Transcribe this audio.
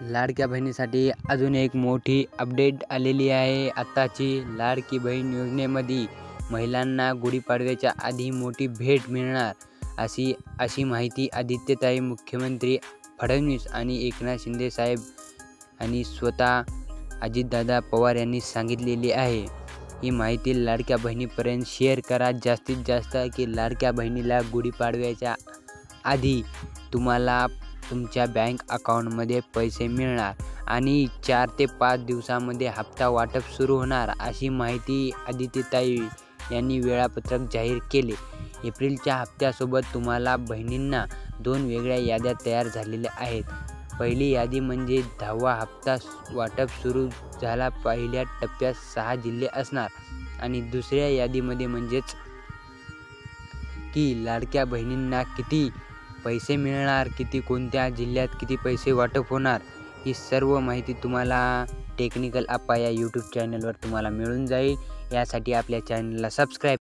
लाडक्या बहिणीसाठी अजून एक मोठी अपडेट आलेली आहे। आताची लाडकी बहीण योजनेमध्ये महिलांना गुढीपाडव्याच्या आधी मोठी भेट मिळणार अशी माहिती आदित्यताई, मुख्यमंत्री फडणवीस आणि एकनाथ शिंदे साहेब आणि स्वतः अजितदादा पवार यांनी सांगितलेली आहे। ही माहिती लाडक्या बहिणीपर्यंत शेअर करा जास्तीत जास्त, की लाडक्या बहिणीला गुढीपाडव्याच्या आधी तुम्हाला तुमच्या बँक अकाउंटमध्ये पैसे मिळणार आणि 4 ते 5 दिवसांमध्ये हप्ता वाटप सुरू होणार अशी माहिती आदित्यताई यांनी वेळापत्रक जाहीर केले। एप्रिलच्या हप्त्यासोबत तुम्हाला बहिणींना 2 वेगळ्या याद्या तयार झालेल्या आहेत। पहिली यादी म्हणजे 10वा हप्ता वाटप सुरू झाला, पहिल्या टप्प्यात 6 जिल्हे असणार आणि दुसऱ्या यादीमध्ये म्हणजेच की लाडक्या बहिणींना किती पैसे मिळणार, कोणत्या जिल्ह्यात किती पैसे वाटप होणार, ही सर्व माहिती तुम्हाला टेक्निकल अप्पा या यूट्यूब चॅनलवर तुम्हाला मिळून जाईल। यासाठी आपल्या चॅनलला सबस्क्राईब